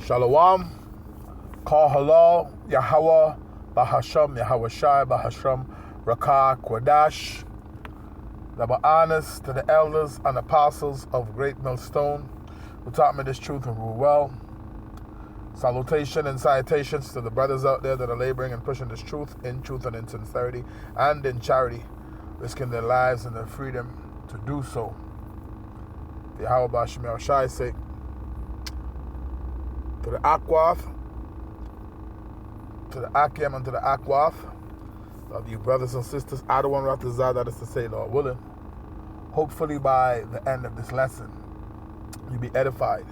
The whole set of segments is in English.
Shalom, Kal Halal, Yahweh, Bahasham, Yahweh Shai, Bahasham, Rakah, Quadash. Double honors to the elders and apostles of Great Millstone who taught me this truth and rule well. Salutation and salutations to the brothers out there that are laboring and pushing this truth and in sincerity and in charity, risking their lives and their freedom to do so. The Yahweh Bashim Shai sake. To the Akwath, to the Akim, and to the Akwath, of you brothers and sisters, Adawan Ratazah, that is to say, Lord willing, hopefully by the end of this lesson, you'll be edified.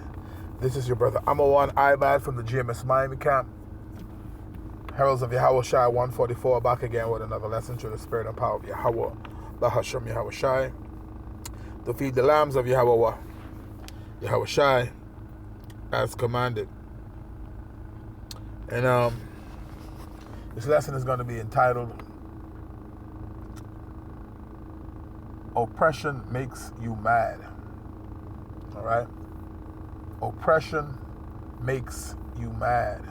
This is your brother Amawan Ibad from the GMS Miami camp. Heralds of Yahweh Shai 144, back again with another lesson through the spirit and power of Yahweh, Bahasham Yahweh Shai, to feed the lambs of Yahweh Shai, as commanded. And this lesson is going to be entitled, Oppression Makes You Mad. All right? Oppression makes you mad.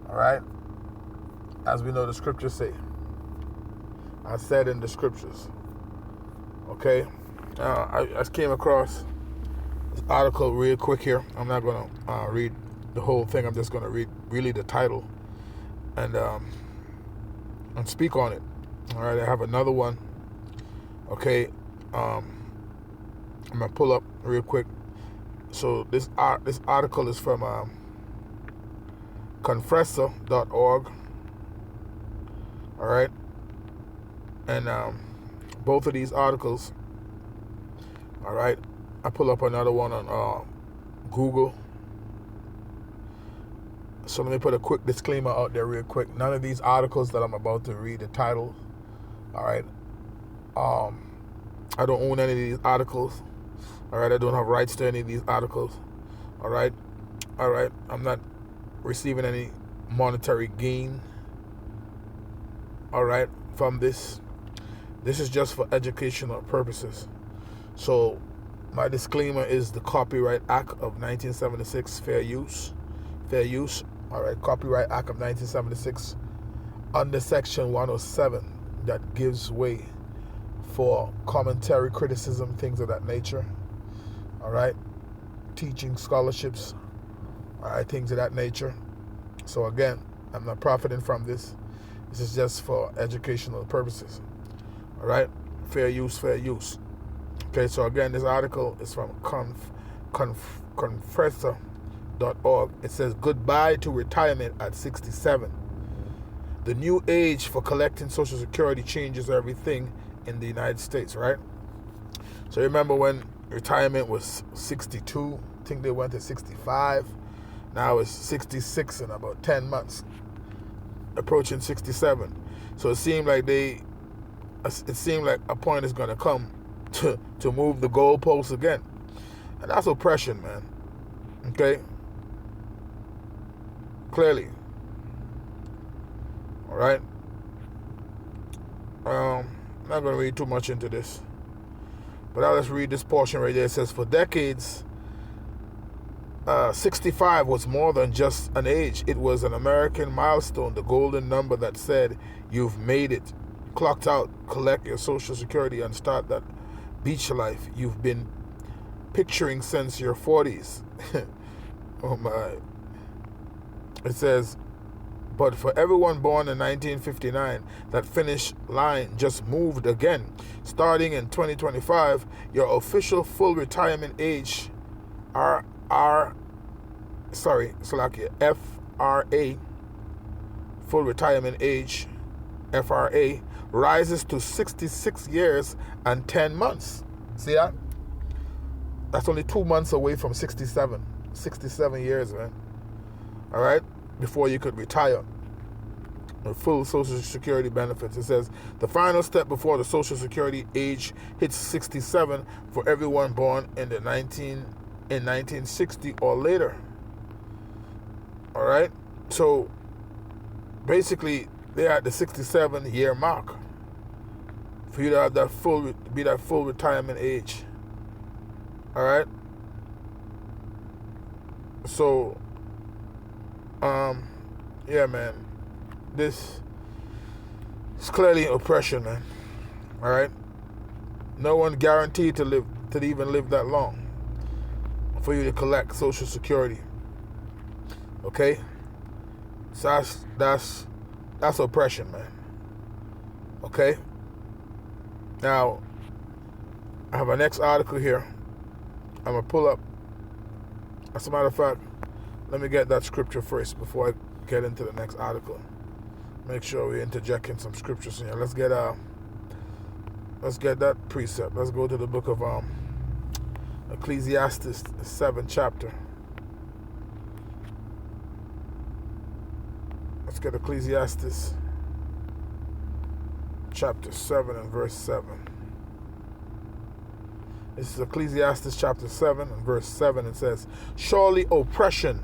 All right? As we know the scriptures say. I said in the scriptures. Okay? I just came across this article real quick here. I'm not going to read the whole thing. I'm just going to read really the title and speak on it. All right, I have another one. Okay, I'm going to pull up real quick. So this article is from Confresa.org. All right, and both of these articles. All right, I pull up another one on Google. So let me put a quick disclaimer out there real quick. None of these articles that I'm about to read, the title, all right, I don't own any of these articles, all right, I don't have rights to any of these articles, all right, I'm not receiving any monetary gain, all right, from this. This is just for educational purposes. So my disclaimer is the Copyright Act of 1976, fair use. All right, Copyright Act of 1976 under Section 107 that gives way for commentary, criticism, things of that nature. All right, teaching, scholarships, all right, things of that nature. So again, I'm not profiting from this. This is just for educational purposes. All right, fair use. Okay, so again, this article is from Confresa.org. It says, goodbye to retirement at 67. The new age for collecting Social Security changes everything in the United States, right? So remember when retirement was 62, I think they went to 65. Now it's 66 in about 10 months, approaching 67. So it seemed like a point is going to come to move the goalposts again. And that's oppression, man. Okay? Clearly. All right? I'm not going to read too much into this. But I'll just read this portion right there. It says, for decades, 65 was more than just an age. It was an American milestone, the golden number that said, you've made it. Clocked out, collect your Social Security and start that beach life you've been picturing since your 40s. Oh my. It says, but for everyone born in 1959, that finish line just moved again. Starting in 2025, your official full retirement age, FRA, full retirement age, FRA, rises to 66 years and 10 months. See that? That's only 2 months away from 67. 67 years, man. All right? Before you could retire. The full Social Security benefits. It says, the final step before the Social Security age hits 67 for everyone born in 1960 or later. All right? So, basically, they're at the 67-year mark for you to have that full retirement age. All right? So, yeah, man, this is clearly oppression, man. All right, no one guaranteed to even live that long for you to collect Social Security. Okay, so that's oppression, man. Okay. Now, I have a next article here. I'm gonna pull up. As a matter of fact, let me get that scripture first before I get into the next article. Make sure we're interjecting some scriptures in here. Let's get that precept. Let's go to the book of Ecclesiastes, 7th chapter. Let's get Ecclesiastes chapter 7 and verse 7. This is Ecclesiastes chapter 7 and verse 7. It says, "Surely oppression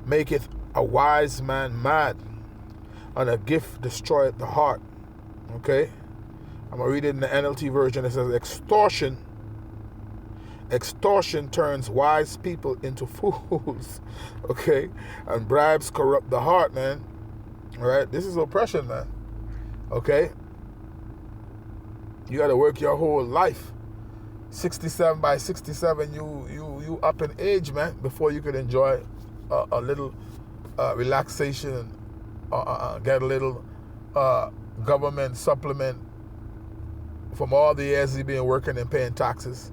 maketh a wise man mad, and a gift destroyeth the heart." Okay? I'm going to read it in the NLT version. It says, Extortion turns wise people into fools. Okay? And bribes corrupt the heart, man. All right? This is oppression, man. Okay? You got to work your whole life. 67 by 67, you up in age, man, before you could enjoy a little relaxation, get a little government supplement from all the years you've been working and paying taxes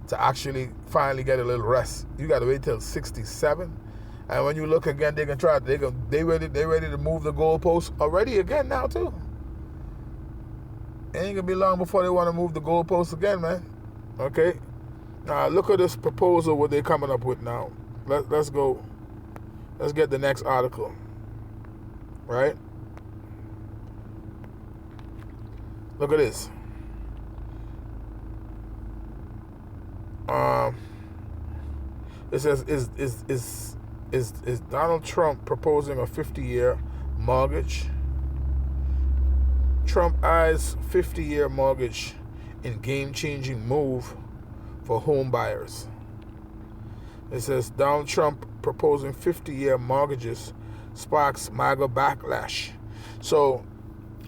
to actually finally get a little rest. You got to wait till 67, and when you look again, they ready to move the goalposts already again now too. It ain't gonna be long before they want to move the goalposts again, man. Okay, now look at this proposal, what they're coming up with now. Let's go. Let's get the next article. Right? Look at this. It says, is Donald Trump proposing a 50-year mortgage? Trump eyes 50-year mortgage in game-changing move for home buyers. It says Donald Trump proposing 50-year mortgages sparks MAGA backlash. So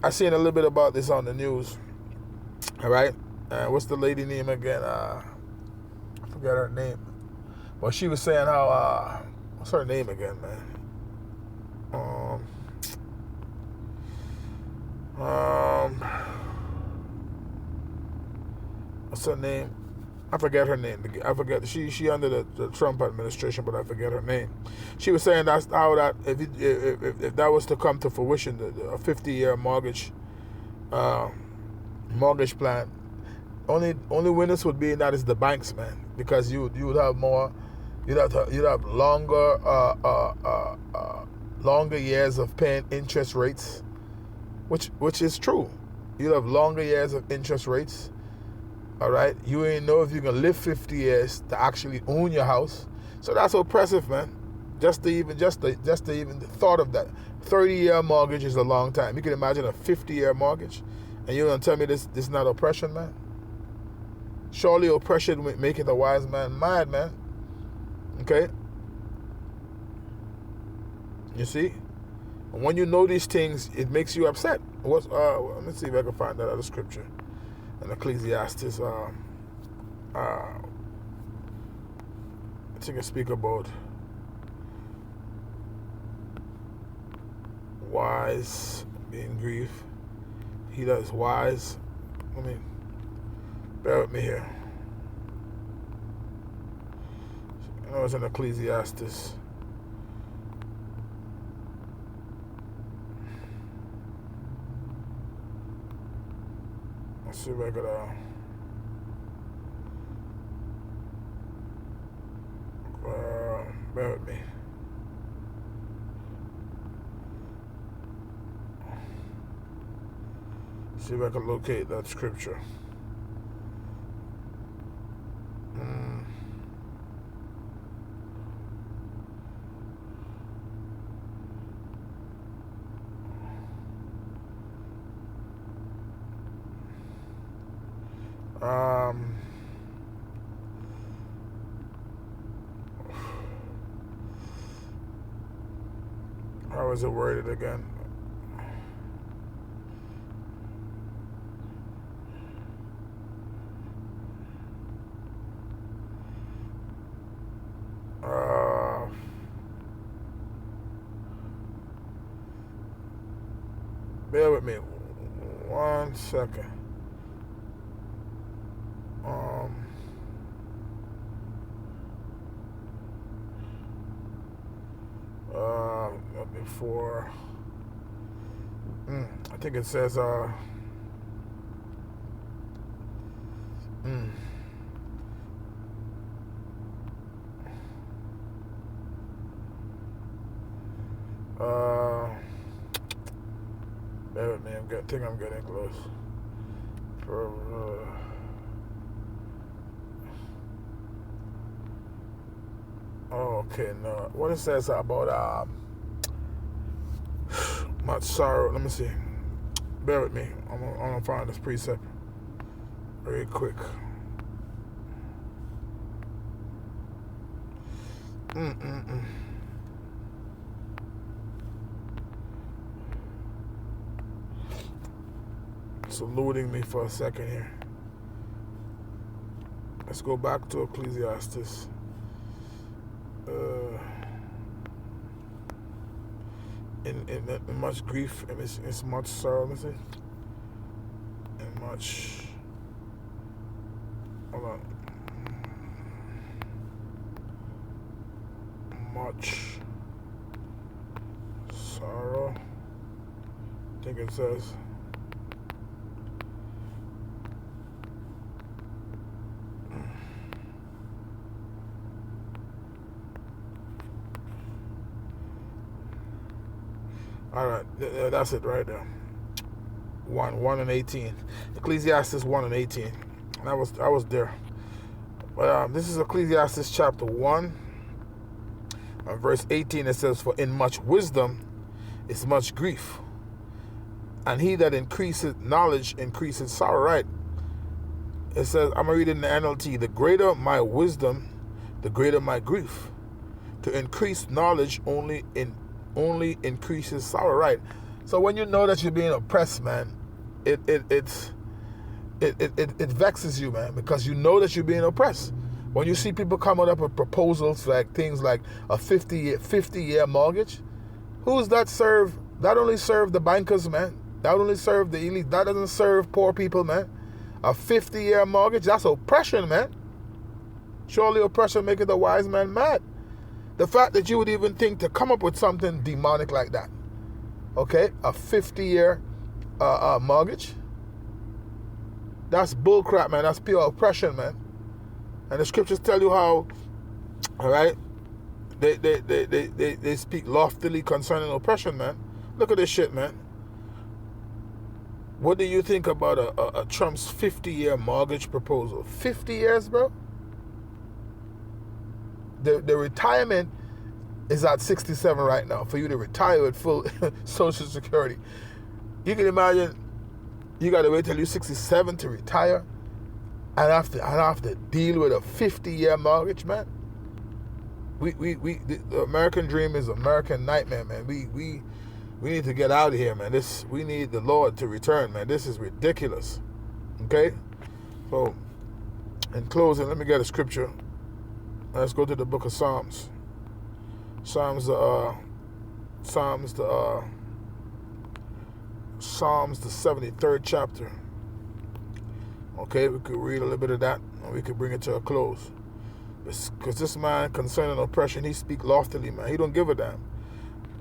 I seen a little bit about this on the news. All right, what's the lady name again? I forget her name. But she was saying how what's her name again, man? What's her name? I forget her name. I forget. She under the Trump administration, but I forget her name. She was saying that's how that if that was to come to fruition, a 50-year mortgage plan, only winners would be in that is the banks, man, because you would have more, you'd have longer years of paying interest rates, which is true. You'd have longer years of interest rates. All right, you ain't know if you can live 50 years to actually own your house. So that's oppressive, man. Just the thought of that. 30-year mortgage is a long time. You can imagine a 50-year mortgage, and you're gonna tell me this is not oppression, man? Surely oppression maketh a wise man mad, man. Okay. You see, and when you know these things, it makes you upset. Let me see if I can find that other scripture. In Ecclesiastes, I think I speak about wise being grief. He that is wise. Bear with me here. I know it's in Ecclesiastes. Let's see if I could bear with me. See if I can locate that scripture. how is it worded again? Bear with me 1 second. Before, I think it says, bear with me, I think I'm getting close. Okay, no. What it says about much sorrow. Let me see. Bear with me. I'm gonna find this precept very quick. It's eluding me for a second here. Let's go back to Ecclesiastes. In much grief and it's much sorrow, let me see. And much, hold on. Much sorrow. I think it says. All right, that's it right there. 1 and 18. Ecclesiastes 1 and 18. I was there. But this is Ecclesiastes chapter 1. Verse 18, it says, "For in much wisdom is much grief, and he that increaseth knowledge increaseth sorrow." Right? It says, I'm reading the NLT, "The greater my wisdom, the greater my grief. To increase knowledge only increases sorrow." Right? So when you know that you're being oppressed, man, it vexes you, man, because you know that you're being oppressed. When you see people coming up with proposals like things like a 50-year mortgage, who's that serve? That only serve the bankers, man. That only serve the elite. That doesn't serve poor people, man. A 50-year mortgage, that's oppression, man. Surely oppression maketh the wise man mad. The fact that you would even think to come up with something demonic like that. Okay, a 50-year mortgage. That's bullcrap, man. That's pure oppression, man. And the scriptures tell you how, all right, they speak loftily concerning oppression, man. Look at this shit, man. What do you think about a Trump's 50-year mortgage proposal? 50 years, bro? The retirement is at 67 right now for you to retire with full Social Security. You can imagine you got to wait till you're 67 to retire and have to deal with a 50-year mortgage, man. The American dream is an American nightmare, man. We need to get out of here, man. We need the Lord to return, man. This is ridiculous. Okay? So, in closing, let me get a scripture. Let's go to the book of Psalms. Psalms, the 73rd chapter. Okay, we could read a little bit of that, and we could bring it to a close. Because this man, concerning oppression, he speak loftily, man. He don't give a damn.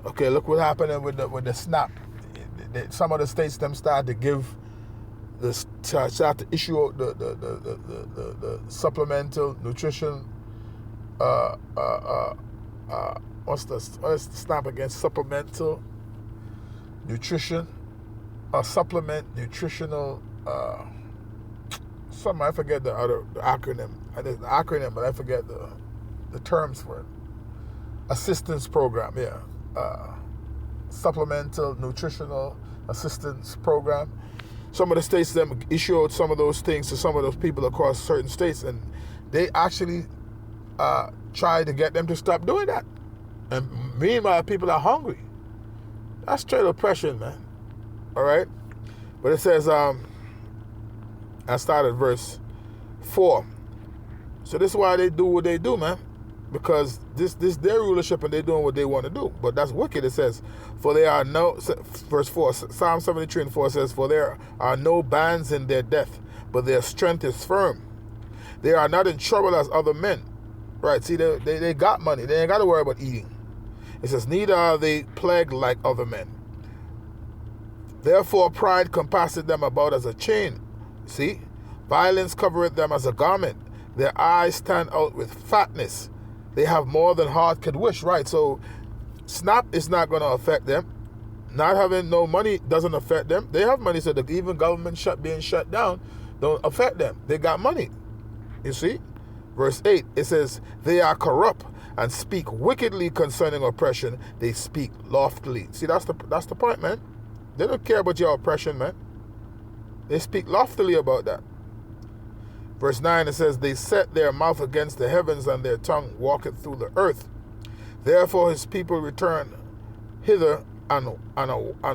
Okay, look what happened with the SNAP. Some of the states them start to issue the supplemental nutrition. What's the SNAP against supplemental nutrition? Supplement nutritional. Something I forget the acronym. The acronym, but I forget the terms for it. Assistance program, yeah. Supplemental nutritional assistance program. Some of the states them issue out some of those things to some of those people across certain states, and they actually try to get them to stop doing that. And meanwhile, people are hungry. That's straight oppression, man. All right? But it says, I started verse 4. So this is why they do what they do, man. Because this their rulership and they're doing what they want to do. But that's wicked. It says, for there are no, verse 4, Psalm 73 and 4 says, for there are no bands in their death, but their strength is firm. They are not in trouble as other men. Right, see, they got money. They ain't got to worry about eating. It says, neither are they plagued like other men. Therefore pride compasseth them about as a chain. See, violence covereth them as a garment. Their eyes stand out with fatness. They have more than heart could wish. Right, so SNAP is not going to affect them. Not having no money doesn't affect them. They have money, so that even government being shut down don't affect them. They got money. You see? Verse 8, it says, they are corrupt and speak wickedly concerning oppression. They speak loftily. See, that's the point, man. They don't care about your oppression, man. They speak loftily about that. Verse 9, it says, they set their mouth against the heavens, and their tongue walketh through the earth. Therefore his people return hither, and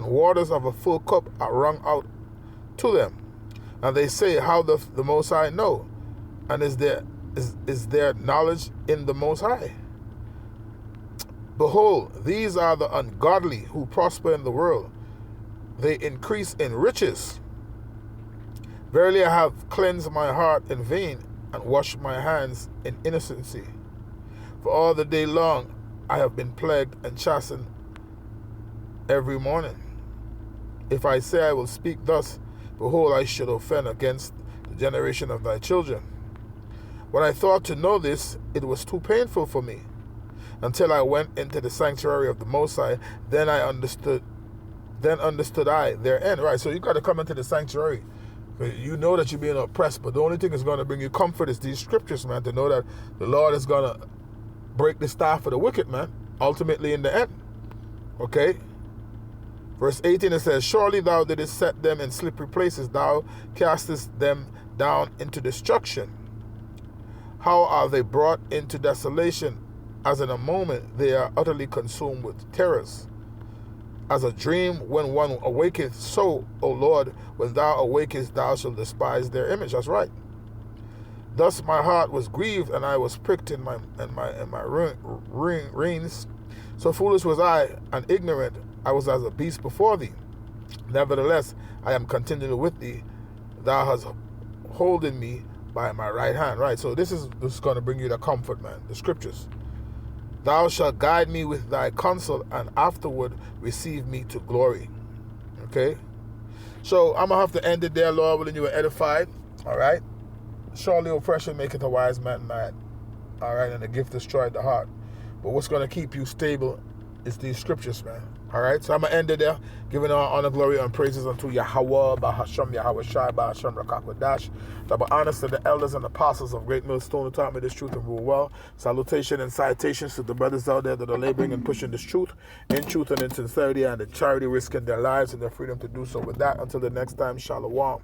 waters of a full cup are wrung out to them. And they say, how doth the Most High know? And is there knowledge in the Most High? Behold, these are the ungodly who prosper in the world. They increase in riches. Verily I have cleansed my heart in vain, and washed my hands in innocency. For all the day long I have been plagued and chastened every morning. If I say I will speak thus, behold, I should offend against the generation of thy children. When I thought to know this, it was too painful for me, until I went into the sanctuary of the Most High. Then understood I their end. Right, so you got to come into the sanctuary. You know that you're being oppressed, but the only thing that's going to bring you comfort is these scriptures, man, to know that the Lord is going to break the staff of the wicked, man, ultimately in the end. Okay? Verse 18, it says, surely thou didst set them in slippery places. Thou castest them down into destruction. How are they brought into desolation? As in a moment they are utterly consumed with terrors. As a dream when one awaketh, so, O Lord, when thou awakest, thou shalt despise their image. That's right. Thus my heart was grieved, and I was pricked in my reins. So foolish was I, and ignorant. I was as a beast before thee. Nevertheless, I am continually with thee. Thou hast holden me by my right hand. Right, so this is going to bring you the comfort, man, the scriptures. Thou shalt guide me with thy counsel, and afterward receive me to glory. Okay? So I'm going to have to end it there, Lord, willing you were edified. All right? Surely oppression maketh a wise man mad. All right? And the gift destroyed the heart. But what's going to keep you stable is these scriptures, man. All right? So I'm going to end it there, giving all honor, glory, and praises unto Yahweh, Bahasham, Yahweh Shai, Bahasham, Rakakwadash. Double honors to the elders and apostles of Great Millstone who taught me this truth and rule well. Salutation and citations to the brothers out there that are laboring and pushing this truth in truth and in sincerity, and in charity, risking their lives and their freedom to do so. With that, until the next time, Shalom.